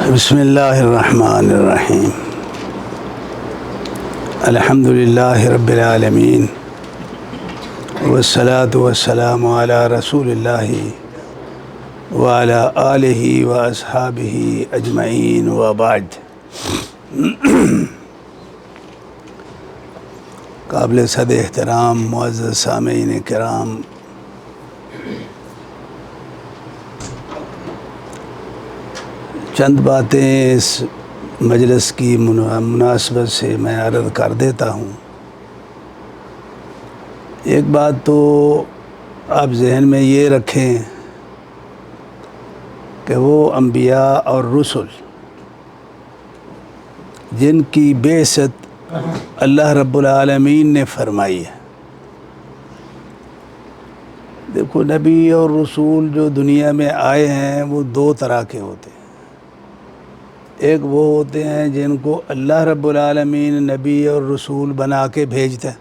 بسم اللہ الرحمن الرحیم الحمد للہ رب العالمین والصلاة والسلام علی رسول اللہ وعلی آلہ واصحابہ اجمعین وبعد۔ قابل صد احترام معزز سامعین کرام، چند باتیں اس مجلس کی مناسبت سے میں عرض کر دیتا ہوں۔ ایک بات تو آپ ذہن میں یہ رکھیں کہ وہ انبیاء اور رسل جن کی بعثت اللہ رب العالمین نے فرمائی ہے، دیکھو نبی اور رسول جو دنیا میں آئے ہیں وہ دو طرح کے ہوتے ہیں۔ ایک وہ ہوتے ہیں جن کو اللہ رب العالمین نبی اور رسول بنا کے بھیجتا ہے،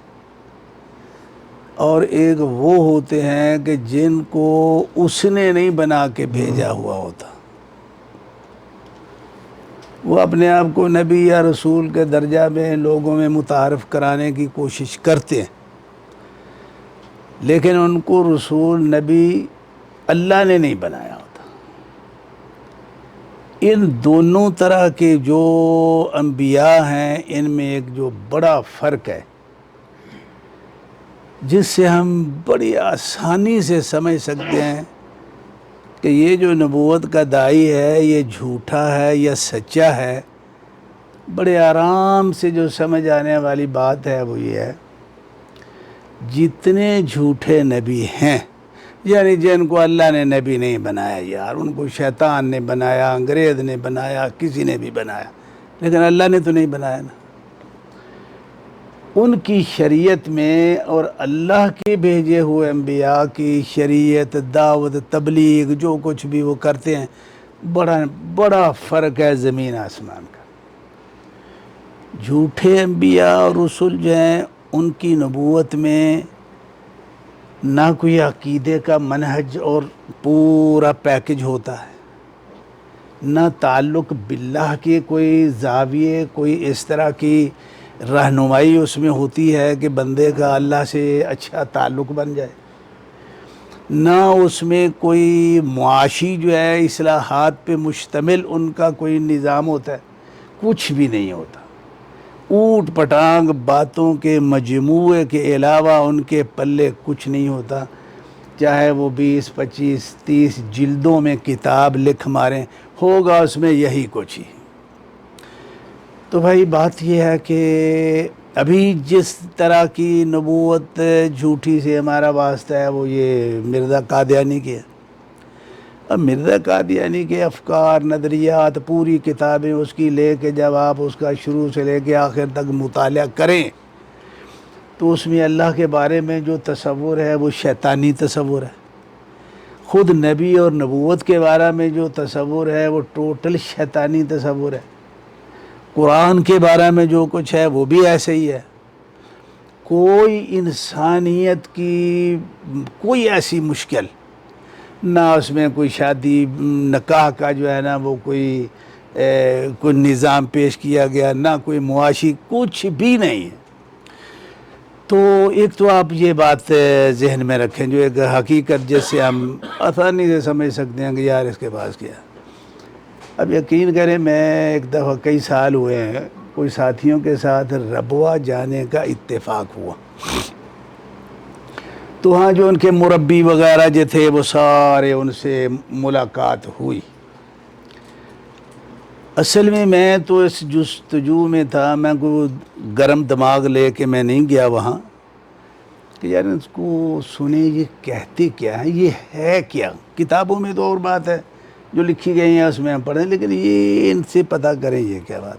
اور ایک وہ ہوتے ہیں کہ جن کو اس نے نہیں بنا کے بھیجا ہوا ہوتا۔ وہ اپنے آپ کو نبی یا رسول کے درجہ میں لوگوں میں متعارف کرانے کی کوشش کرتے ہیں، لیکن ان کو رسول نبی اللہ نے نہیں بنایا ہوتا۔ ان دونوں طرح کے جو انبیاء ہیں ان میں ایک جو بڑا فرق ہے جس سے ہم بڑی آسانی سے سمجھ سکتے ہیں کہ یہ جو نبوت کا داعی ہے یہ جھوٹا ہے یا سچا ہے، بڑے آرام سے جو سمجھ آنے والی بات ہے وہ یہ ہے، جتنے جھوٹے نبی ہیں، یعنی جن کو اللہ نے نبی نہیں بنایا، یار ان کو شیطان نے بنایا، انگریز نے بنایا، کسی نے بھی بنایا، لیکن اللہ نے تو نہیں بنایا نا۔ ان کی شریعت میں اور اللہ کے بھیجے ہوئے انبیاء کی شریعت، دعوت، تبلیغ، جو کچھ بھی وہ کرتے ہیں، بڑا فرق ہے زمین آسمان کا۔ جھوٹے انبیاء اور رسل جو ہیں ان کی نبوت میں نہ کوئی عقیدے کا منہج اور پورا پیکج ہوتا ہے، نہ تعلق باللہ کے کوئی زاویے، کوئی اس طرح کی رہنمائی اس میں ہوتی ہے کہ بندے کا اللہ سے اچھا تعلق بن جائے، نہ اس میں کوئی معاشی جو ہے اصلاحات پہ مشتمل ان کا کوئی نظام ہوتا ہے، کچھ بھی نہیں ہوتا۔ اوٹ پٹانگ باتوں کے مجموعے کے علاوہ ان کے پلے کچھ نہیں ہوتا، چاہے وہ 20، 25، 30 جلدوں میں کتاب لکھ ماریں، ہوگا اس میں یہی کچھ ہی۔ تو بھائی بات یہ ہے کہ ابھی جس طرح کی نبوت جھوٹی سے ہمارا واسطہ ہے وہ یہ مرزا قادیانی کی ہے۔ اب مرزا قادیانی کے افکار، نظریات، پوری کتابیں اس کی لے کے جب آپ اس کا شروع سے لے کے آخر تک مطالعہ کریں تو اس میں اللہ کے بارے میں جو تصور ہے وہ شیطانی تصور ہے، خود نبی اور نبوت کے بارے میں جو تصور ہے وہ ٹوٹل شیطانی تصور ہے، قرآن کے بارے میں جو کچھ ہے وہ بھی ایسے ہی ہے۔ کوئی انسانیت کی کوئی ایسی مشکل نہ اس میں کوئی شادی نکاح کا جو ہے نا وہ کوئی نظام پیش کیا گیا، نہ کوئی معاشی، کچھ بھی نہیں ہے۔ تو ایک تو آپ یہ بات ذہن میں رکھیں جو ایک حقیقت جس سے ہم آسانی سے سمجھ سکتے ہیں کہ یار اس کے پاس کیا ہے۔ اب یقین کریں میں ایک دفعہ کئی سال ہوئے ہیں کوئی ساتھیوں کے ساتھ ربوہ جانے کا اتفاق ہوا، تو ہاں جو ان کے مربی وغیرہ جو تھے وہ سارے ان سے ملاقات ہوئی۔ اصل میں تو اس جستجو میں تھا، میں کوئی گرم دماغ لے کے میں نہیں گیا وہاں کہ یار اس کو سنیں یہ کہتے کیا ہیں، یہ ہے کیا۔ کتابوں میں تو اور بات ہے جو لکھی گئی ہیں اس میں ہم پڑھیں، لیکن یہ ان سے پتہ کریں یہ کیا بات۔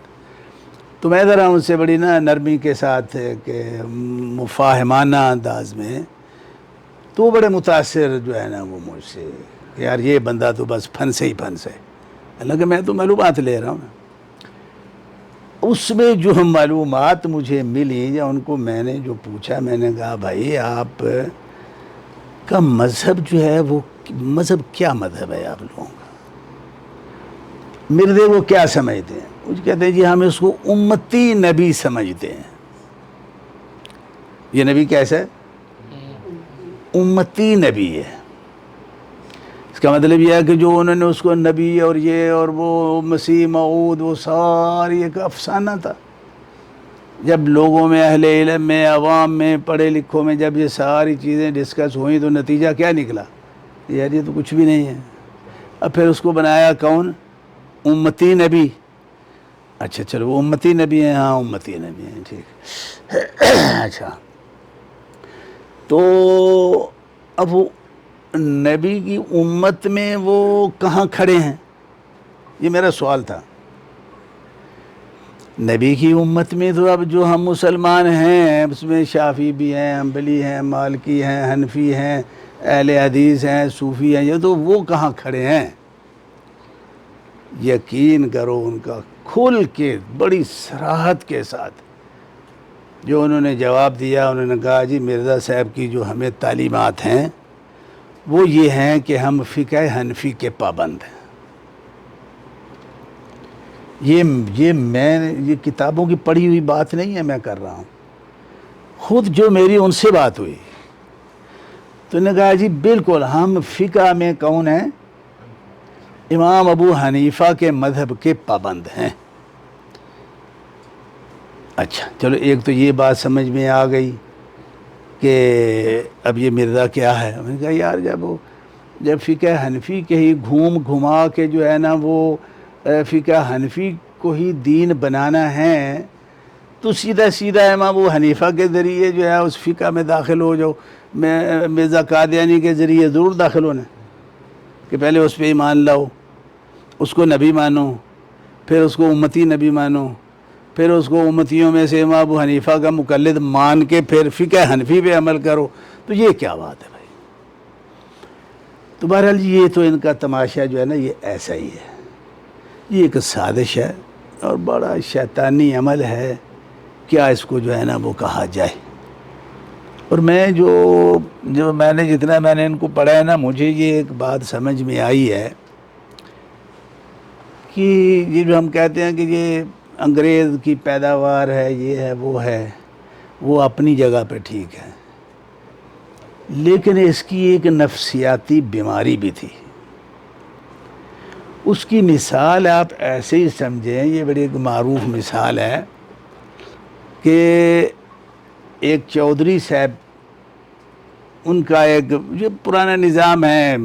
تو میں ذرا ان سے بڑی نرمی کے ساتھ کہ مفاہمانہ انداز میں، تو بڑے متاثر جو ہے نا وہ مجھ سے کہ یار یہ بندہ تو بس فن سے ہی فن سے، حالانکہ میں تو معلومات لے رہا ہوں نا۔ اس میں جو معلومات مجھے ملی یا ان کو میں نے جو پوچھا، میں نے کہا بھائی آپ کا مذہب جو ہے وہ مذہب کیا مذہب ہے آپ لوگوں کا؟ مردے کو کیا سمجھتے ہیں؟ وہ کہتے ہیں جی ہم اس کو امتی نبی سمجھتے ہیں. یہ نبی کیسا ہے؟ امتی نبی ہے. اس کا مطلب یہ ہے کہ جو انہوں نے اس کو نبی اور یہ اور وہ مسیح موعود وہ ساری ایک افسانہ تھا. جب لوگوں میں اہل علم میں عوام میں پڑھے لکھوں میں جب یہ ساری چیزیں ڈسکس ہوئیں تو نتیجہ کیا نکلا؟ یار یہ تو کچھ بھی نہیں ہے. اب پھر اس کو بنایا کون؟ امتی نبی. اچھا چلو وہ امتی نبی ہیں. ہاں امتی نبی ہیں ٹھیک. اچھا تو اب وہ نبی کی امت میں وہ کہاں کھڑے ہیں؟ یہ میرا سوال تھا. نبی کی امت میں تو اب جو ہم مسلمان ہیں اس میں شافعی بھی ہیں، حنبلی ہیں، مالکی ہیں، حنفی ہیں، اہل حدیث ہیں، صوفی ہیں. یہ تو وہ کہاں کھڑے ہیں؟ یقین کرو ان کا کھل کے بڑی صراحت کے ساتھ جو انہوں نے جواب دیا. انہوں نے کہا جی مرزا صاحب کی جو ہمیں تعلیمات ہیں وہ یہ ہیں کہ ہم فقہ حنفی کے پابند ہیں. یہ کتابوں کی پڑھی ہوئی بات نہیں ہے میں کر رہا ہوں. خود جو میری ان سے بات ہوئی تو انہوں نے کہا جی بالکل ہم فقہ میں کون ہیں؟ امام ابو حنیفہ کے مذہب کے پابند ہیں. اچھا چلو ایک تو یہ بات سمجھ میں آ گئی کہ اب یہ مرزا کیا ہے. میں نے کہا یار جب فقہ حنفی کے ہی گھوم گھما کے جو ہے نا وہ فقہ حنفی کو ہی دین بنانا ہے تو سیدھا سیدھا امام ابو حنیفہ کے ذریعے جو ہے اس فقہ میں داخل ہو جاؤ. میں مرزا قادیانی کے ذریعے ضرور داخل ہونا کہ پہلے اس پہ ایمان لاؤ، اس کو نبی مانو، پھر اس کو امتی نبی مانو، پھر اس کو امتیوں میں سے امام ابو حنیفہ کا مقلد مان کے پھر فقہ حنفی پہ عمل کرو. تو یہ کیا بات ہے بھائی؟ تو بہرحال یہ تو ان کا تماشا جو ہے نا یہ ایسا ہی ہے. یہ ایک سازش ہے اور بڑا شیطانی عمل ہے. کیا اس کو جو ہے نا وہ کہا جائے. اور میں میں نے جتنا میں نے ان کو پڑھا ہے نا مجھے یہ ایک بات سمجھ میں آئی ہے کہ یہ جو ہم کہتے ہیں کہ یہ انگریز کی پیداوار ہے، یہ ہے وہ اپنی جگہ پہ ٹھیک ہے، لیکن اس کی ایک نفسیاتی بیماری بھی تھی. اس کی مثال آپ ایسے ہی سمجھیں، یہ بڑی ایک معروف مثال ہے کہ ایک چودھری صاحب، ان کا ایک جو پرانا نظام ہے،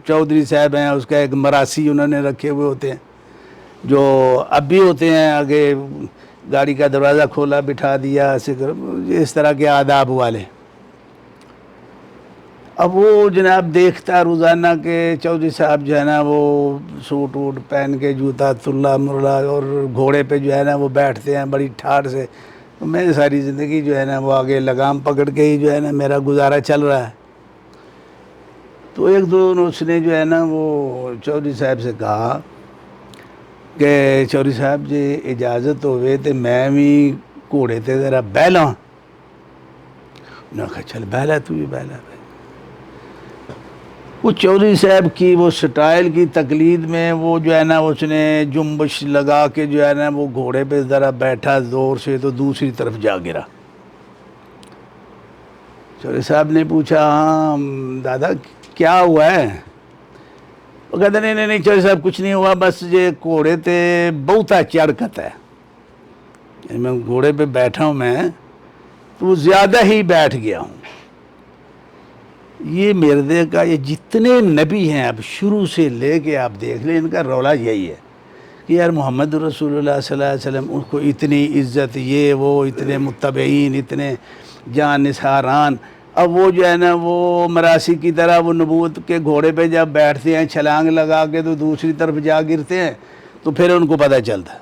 چودھری صاحب ہیں، اس کا ایک مراسی انہوں نے رکھے ہوئے ہوتے ہیں جو اب بھی ہوتے ہیں. آگے گاڑی کا دروازہ کھولا بٹھا دیا، اس طرح کے آداب والے. اب وہ جناب دیکھتا روزانہ کے چودھری صاحب جو ہے نا وہ سوٹ ووٹ پہن کے جوتا تلا مرلا اور گھوڑے پہ جو ہے نا وہ بیٹھتے ہیں بڑی ٹھاٹھ سے. میں ساری زندگی جو ہے نا وہ آگے لگام پکڑ کے ہی جو ہے نا میرا گزارا چل رہا ہے. تو ایک دو اس نے جو ہے نا وہ چودھری صاحب سے کہا کہ چودھری صاحب جی اجازت ہوئے تو میں بھی گھوڑے تے ذرا بہ لاں. انہوں نے کہا چل بہ لا تو بھی بہ لا. وہ چودھری صاحب کی وہ سٹائل کی تقلید میں وہ جو ہے نا اس نے جنبش لگا کے جو ہے نا وہ گھوڑے پہ ذرا بیٹھا زور سے تو دوسری طرف جا گرا. چودھری صاحب نے پوچھا ہاں دادا کیا ہوا ہے؟ وہ کہتے نہیں چودھری صاحب کچھ نہیں ہوا، بس یہ گھوڑے تے بہتا چڑھکت ہے. میں گھوڑے پہ بیٹھا ہوں میں تو زیادہ ہی بیٹھ گیا ہوں. یہ مردے کا یہ جتنے نبی ہیں اب شروع سے لے کے آپ دیکھ لیں ان کا رولا یہی ہے کہ یار محمد رسول اللہ صلی اللہ علیہ وسلم ان کو اتنی عزت، یہ وہ اتنے متبعین، اتنے جان نثاران. اب وہ جو ہے نا وہ مراسی کی طرح وہ نبوت کے گھوڑے پہ جب بیٹھتے ہیں چھلانگ لگا کے تو دوسری طرف جا گرتے ہیں تو پھر ان کو پتہ چلتا.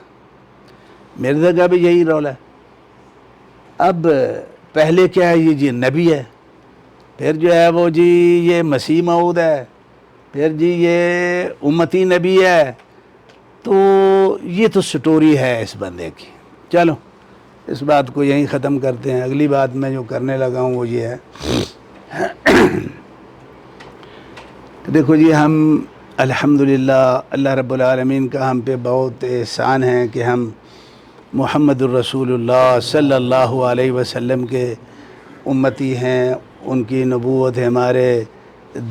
مرزا کا بھی یہی رولا ہے. اب پہلے کیا ہے یہ جی نبی ہے، پھر جو ہے وہ جی یہ مسیح موعود ہے، پھر جی یہ امتی نبی ہے. تو یہ تو سٹوری ہے اس بندے کی. چلو اس بات کو یہیں ختم کرتے ہیں. اگلی بات میں جو کرنے لگا ہوں وہ یہ ہے دیکھو جی ہم الحمدللہ اللہ رب العالمین کا ہم پہ بہت احسان ہے کہ ہم محمد الرسول اللہ صلی اللہ علیہ وسلم کے امتی ہیں. ان کی نبوت ہمارے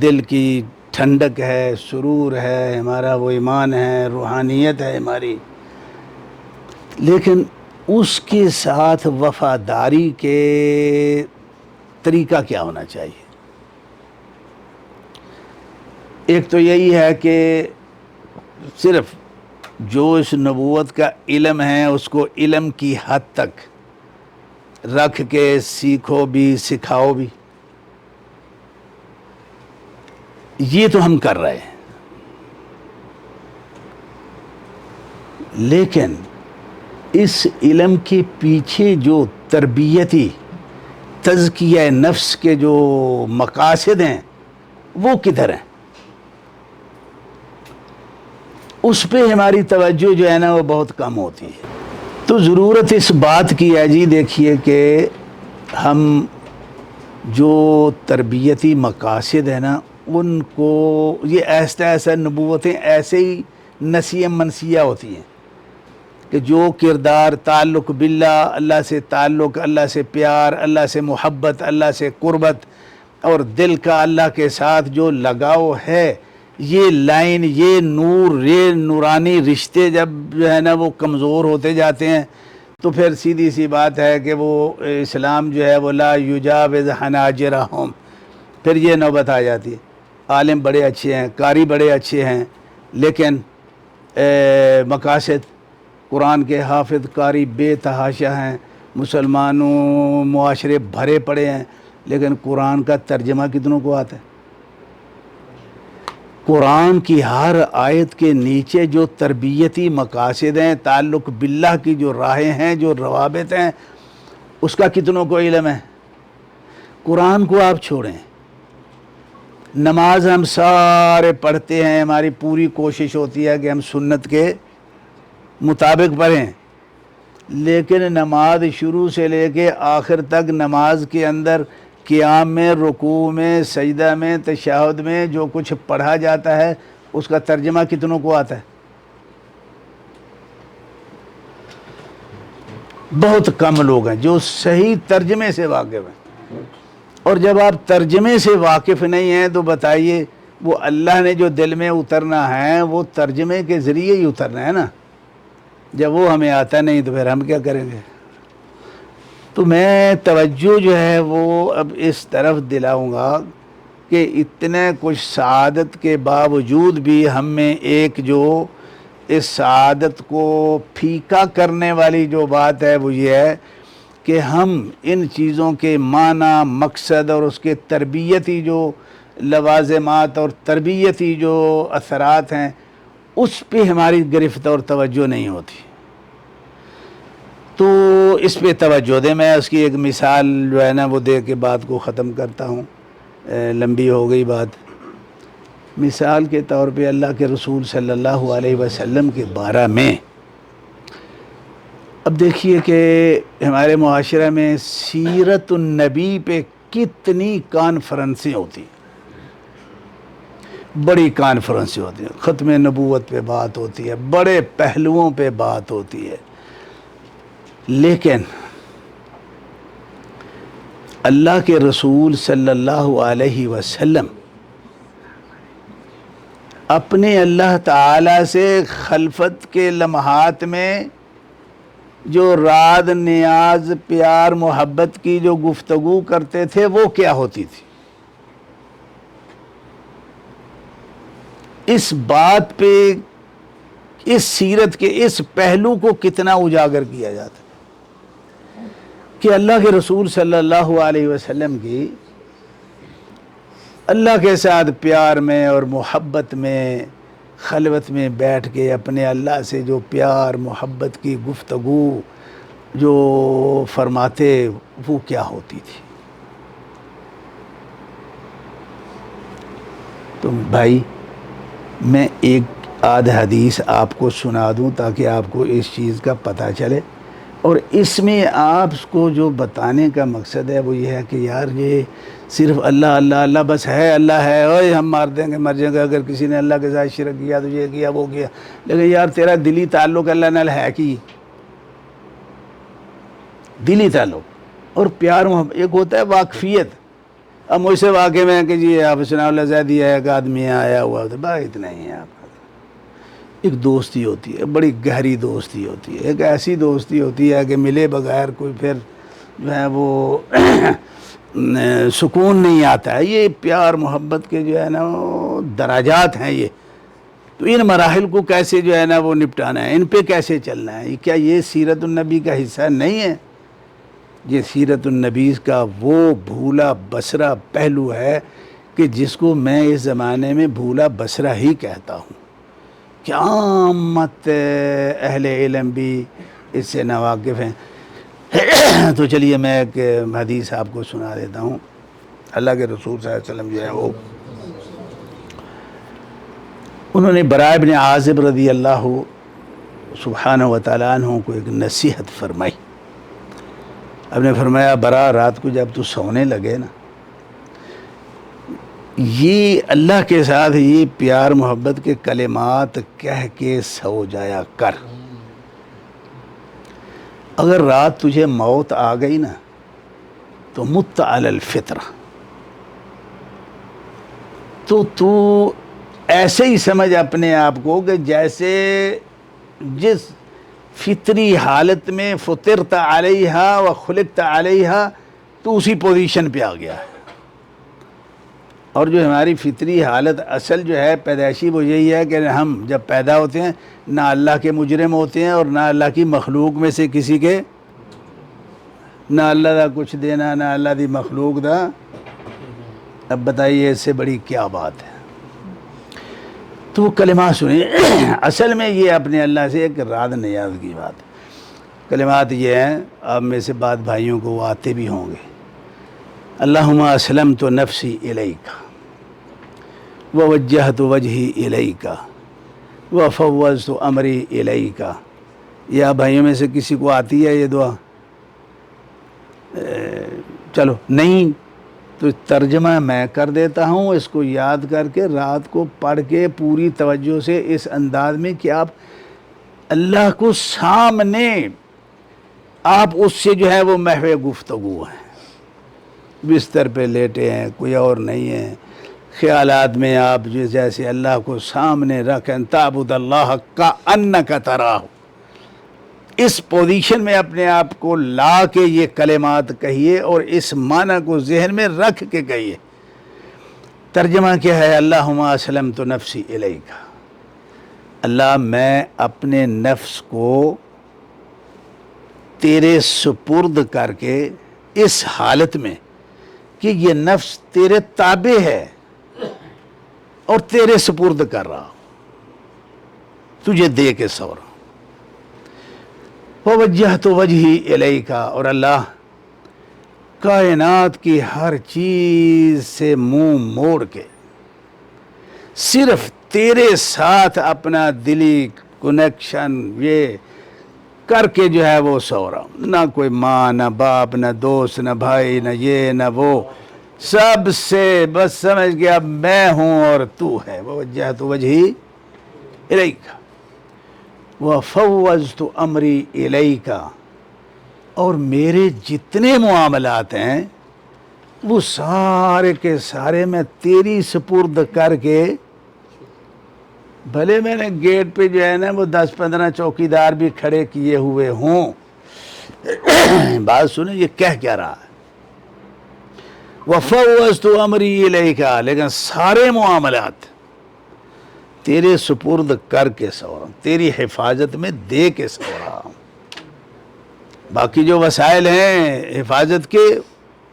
دل کی ٹھنڈک ہے، سرور ہے، ہمارا وہ ایمان ہے، روحانیت ہے ہماری. لیکن اس کے ساتھ وفاداری کے طریقہ کیا ہونا چاہیے؟ ایک تو یہی ہے کہ صرف جو اس نبوت کا علم ہے اس کو علم کی حد تک رکھ کے سیکھو بھی سکھاؤ بھی. یہ تو ہم کر رہے ہیں، لیکن اس علم کے پیچھے جو تربیتی تزکیہ نفس کے جو مقاصد ہیں وہ کدھر ہیں؟ اس پہ ہماری توجہ جو ہے نا وہ بہت کم ہوتی ہے. تو ضرورت اس بات کی ہے جی، دیکھیے کہ ہم جو تربیتی مقاصد ہیں نا ان کو، یہ ایسا نبوتیں ایسے ہی نسیہ منسیہ ہوتی ہیں کہ جو کردار تعلق باللہ، اللہ سے تعلق، اللہ سے پیار، اللہ سے محبت، اللہ سے قربت اور دل کا اللہ کے ساتھ جو لگاؤ ہے، یہ لائن، یہ نور، یہ نورانی رشتے جب جو ہے نا وہ کمزور ہوتے جاتے ہیں تو پھر سیدھی سی بات ہے کہ وہ اسلام جو ہے وہ لا یجاوز حناجرہم، پھر یہ نوبت آ جاتی ہے. عالم بڑے اچھے ہیں، قاری بڑے اچھے ہیں، لیکن مقاصد، قرآن کے حافظ قاری بے تحاشا ہیں، مسلمانوں معاشرے بھرے پڑے ہیں، لیکن قرآن کا ترجمہ کتنوں کو آتا ہے؟ قرآن کی ہر آیت کے نیچے جو تربیتی مقاصد ہیں، تعلق باللہ کی جو راہیں ہیں، جو روابط ہیں، اس کا کتنوں کو علم ہے؟ قرآن کو آپ چھوڑیں، نماز ہم سارے پڑھتے ہیں، ہماری پوری کوشش ہوتی ہے کہ ہم سنت کے مطابق پڑھیں، لیکن نماز شروع سے لے کے آخر تک نماز کے اندر قیام میں، رکوع میں، سجدہ میں، تشہد میں جو کچھ پڑھا جاتا ہے اس کا ترجمہ کتنوں کو آتا ہے؟ بہت کم لوگ ہیں جو صحیح ترجمے سے واقف ہیں. اور جب آپ ترجمے سے واقف نہیں ہیں تو بتائیے وہ اللہ نے جو دل میں اترنا ہے وہ ترجمے کے ذریعے ہی اترنا ہے نا. جب وہ ہمیں آتا نہیں تو پھر ہم کیا کریں گے؟ تو میں توجہ جو ہے وہ اب اس طرف دلاؤں گا کہ اتنے کچھ سعادت کے باوجود بھی ہم میں ایک جو اس سعادت کو پھیکا کرنے والی جو بات ہے وہ یہ ہے کہ ہم ان چیزوں کے معنی، مقصد اور اس کے تربیتی جو لوازمات اور تربیتی جو اثرات ہیں اس پہ ہماری گرفت اور توجہ نہیں ہوتی. تو اس پہ توجہ دیں. میں اس کی ایک مثال جو ہے نا وہ دے کے بات کو ختم کرتا ہوں، لمبی ہو گئی بات. مثال کے طور پہ اللہ کے رسول صلی اللہ علیہ وسلم کے بارے میں اب دیکھیے کہ ہمارے معاشرہ میں سیرت النبی پہ کتنی کانفرنسیں ہوتی ہیں، بڑی کانفرنسیں ہوتی ہیں، ختم نبوت پہ بات ہوتی ہے، بڑے پہلوؤں پہ بات ہوتی ہے، لیکن اللہ کے رسول صلی اللہ علیہ وسلم اپنے اللہ تعالیٰ سے خلفت کے لمحات میں جو راد نیاز، پیار، محبت کی جو گفتگو کرتے تھے وہ کیا ہوتی تھی؟ اس بات پہ، اس سیرت کے اس پہلو کو کتنا اجاگر کیا جاتا ہے کہ اللہ کے رسول صلی اللہ علیہ وسلم کی اللہ کے ساتھ پیار میں اور محبت میں، خلوت میں بیٹھ کے اپنے اللہ سے جو پیار محبت کی گفتگو جو فرماتے وہ کیا ہوتی تھی؟ تو بھائی میں ایک آدھ حدیث آپ کو سنا دوں تاکہ آپ کو اس چیز کا پتہ چلے. اور اس میں آپ کو جو بتانے کا مقصد ہے وہ یہ ہے کہ یار یہ صرف اللہ اللہ اللہ بس ہے، اللہ ہے، اوے ہم مار دیں گے مر جائیں گے اگر کسی نے اللہ کے ساتھ شرک کیا تو یہ کیا وہ کیا، لیکن یار تیرا دلی تعلق اللہ نال ہے کی دلی تعلق اور پیار محبت. ایک ہوتا ہے واقفیت، اب مجھ سے واقع میں کہ جی آپ ثناء اللہ زیدی ہے، ایک آدمی آیا ہوا ہوتا ہے، بھائی اتنا ہی ہے آپ. ایک دوستی ہوتی ہے، بڑی گہری دوستی ہوتی ہے، ایک ایسی دوستی ہوتی ہے کہ ملے بغیر کوئی پھر جو ہے وہ سکون نہیں آتا ہے. یہ پیار محبت کے جو ہے نا وہ درجات ہیں یہ. تو ان مراحل کو کیسے جو ہے نا وہ نپٹانا ہے، ان پہ کیسے چلنا ہے، کیا یہ سیرت النبی کا حصہ نہیں ہے؟ یہ سیرت النبی کا وہ بھولا بسرا پہلو ہے کہ جس کو میں اس زمانے میں بھولا بسرا ہی کہتا ہوں. کیا عامت اہل علم بھی اس سے ناواقف ہیں. تو چلیے میں ایک حدیث آپ کو سنا دیتا ہوں. اللہ کے رسول صلی اللہ علیہ وسلم جو ہے وہ انہوں نے براء بن عازب رضی اللہ سبحانہ و تعالیٰ عنہ کو ایک نصیحت فرمائی. اب نے فرمایا براء رات کو جب تو سونے لگے نا یہ اللہ کے ساتھ یہ پیار محبت کے کلمات کہہ کے سو جایا کر. اگر رات تجھے موت آ گئی نا تو مت علی الفطرہ، تو ایسے ہی سمجھ اپنے آپ کو کہ جیسے جس فطری حالت میں فطرت علیہا و خلقت علیہا تو اسی پوزیشن پہ آ گیا ہے. اور جو ہماری فطری حالت اصل جو ہے پیدائشی وہ یہی ہے کہ ہم جب پیدا ہوتے ہیں نہ اللہ کے مجرم ہوتے ہیں اور نہ اللہ کی مخلوق میں سے کسی کے، نہ اللہ دا کچھ دینا نہ اللہ دی مخلوق دا. اب بتائیے اس سے بڑی کیا بات ہے. تو وہ کلمات سنیں. اصل میں یہ اپنے اللہ سے ایک راد نیاز کی بات ہے. کلمات یہ ہیں، آپ میں سے بعض بھائیوں کو وہ آتے بھی ہوں گے. اللہم اسلمت نفسی الیک ووجہت وجہی الیک وفوضت امری الیک. یا بھائیوں میں سے کسی کو آتی ہے یہ دعا؟ چلو نہیں تو ترجمہ میں کر دیتا ہوں. اس کو یاد کر کے رات کو پڑھ کے پوری توجہ سے اس انداز میں کہ آپ اللہ کو سامنے آپ اس سے جو ہے وہ محو گفتگو ہیں، بستر پہ لیٹے ہیں، کوئی اور نہیں ہے، خیالات میں آپ جو جیسے اللہ کو سامنے رکھیں. تعبد اللہ کأنک تراہ، اس پوزیشن میں اپنے آپ کو لا کے یہ کلمات کہیے اور اس معنی کو ذہن میں رکھ کے کہیے. ترجمہ کیا ہے؟ اللہم اسلمت نفسی الیک. اللہ میں اپنے نفس کو تیرے سپرد کر کے اس حالت میں کہ یہ نفس تیرے تابع ہے اور تیرے سپرد کر رہا ہوں، تجھے دے کے سو رہا ہوں. ووجہت وجہی الیکا، اور اللہ کائنات کی ہر چیز سے منہ موڑ کے صرف تیرے ساتھ اپنا دلی کنیکشن یہ کر کے جو ہے وہ سو رہا ہوں. نہ کوئی ماں نہ باپ نہ دوست نہ بھائی نہ یہ نہ وہ، سب سے بس سمجھ گیا میں ہوں اور تو ہے. ووجہت وجہی الیکا وفوضت امری الیکا، اور میرے جتنے معاملات ہیں وہ سارے کے سارے میں تیری سپرد کر کے، بھلے میں نے گیٹ پہ جو ہے نا وہ 10-15 چوکیدار بھی کھڑے کیے ہوئے ہوں. بات سنیں یہ کہہ کیا رہا ہے؟ وفوضت امری الیکا، لیکن سارے معاملات تیرے سپرد کر کے سو رہا ہوں، تیری حفاظت میں دے کے سو رہا ہوں. باقی جو وسائل ہیں حفاظت کے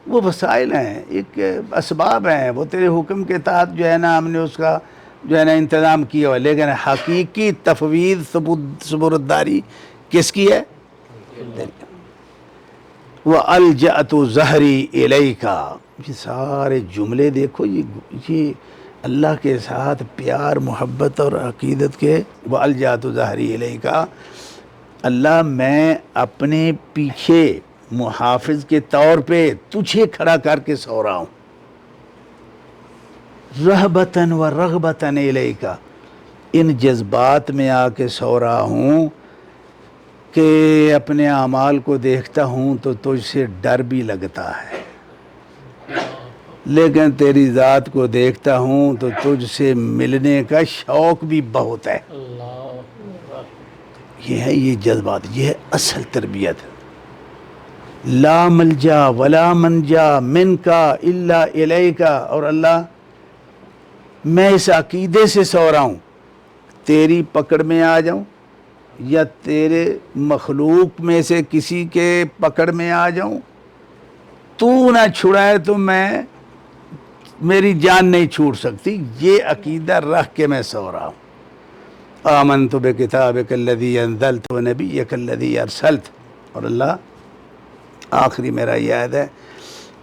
وہ وسائل ہیں، ایک اسباب ہیں، وہ تیرے حکم کے تحت جو ہے نا ہم نے اس کا جو ہے نا انتظام کیا ہوا، لیکن حقیقی تفویض سپرداری کس کی ہے؟ وَأَلْجَأْتُ ظَهْرِي إِلَيْكَ. یہ سارے جملے دیکھو، یہ اللہ کے ساتھ پیار محبت اور عقیدت کے. وَأَلْجَأْتُ ظَهْرِي إِلَيْكَ، اللہ میں اپنے پیچھے محافظ کے طور پہ تجھے کھڑا کر کے سو رہا ہوں، رہبتاً و رغبتاً الیک، ان جذبات میں آ کے سو رہا ہوں کہ اپنے اعمال کو دیکھتا ہوں تو تجھ سے ڈر بھی لگتا ہے، لیکن تیری ذات کو دیکھتا ہوں تو تجھ سے ملنے کا شوق بھی بہت ہے۔ یہ ہے یہ جذبات، یہ ہے اصل تربیت۔ لا ملجا ولا منجا منکا الا الیکا، اور اللہ میں اس عقیدے سے سو رہا ہوں تیری پکڑ میں آ جاؤں یا تیرے مخلوق میں سے کسی کے پکڑ میں آ جاؤں، تو نہ چھڑائے تو میری جان نہیں چھوٹ سکتی، یہ عقیدہ رکھ کے میں سو رہا ہوں۔ آمنت بکتابک الذی انزلت ونبیک الذی ارسلت، اور اللہ آخری میرا یاد ہے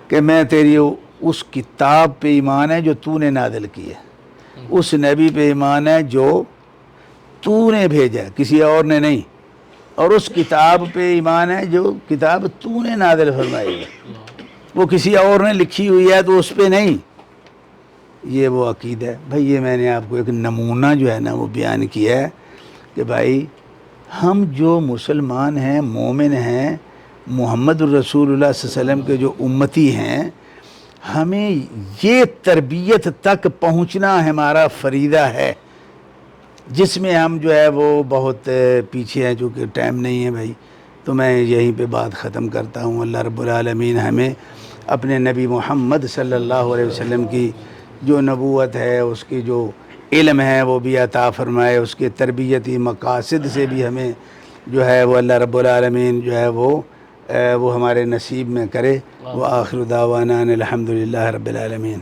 کہ میں تیری اس کتاب پہ ایمان ہے جو تو نے نازل کی ہے، اس نبی پہ ایمان ہے جو تو نے بھیجا ہے، کسی اور نے نہیں، اور اس کتاب پہ ایمان ہے جو کتاب تو نے نازل فرمائی ہے، وہ کسی اور نے لکھی ہوئی ہے تو اس پہ نہیں۔ یہ وہ عقیدہ ہے بھائی۔ یہ میں نے آپ کو ایک نمونہ جو ہے نا وہ بیان کیا ہے کہ بھائی ہم جو مسلمان ہیں، مومن ہیں، محمد الرسول اللہ صلی اللہ علیہ وسلم کے جو امتی ہیں، ہمیں یہ تربیت تک پہنچنا ہمارا فریضہ ہے، جس میں ہم جو ہے وہ بہت پیچھے ہیں، چونکہ ٹائم نہیں ہے بھائی، تو میں یہیں پہ بات ختم کرتا ہوں۔ اللہ رب العالمین ہمیں اپنے نبی محمد صلی اللہ علیہ وسلم کی جو نبوت ہے، اس کی جو علم ہے وہ بھی عطا فرمائے، اس کے تربیتی مقاصد سے بھی ہمیں جو ہے وہ اللہ رب العالمین جو ہے وہ ہمارے نصیب میں کرے۔ وآخر دعوانا ان الحمد للہ رب العالمین۔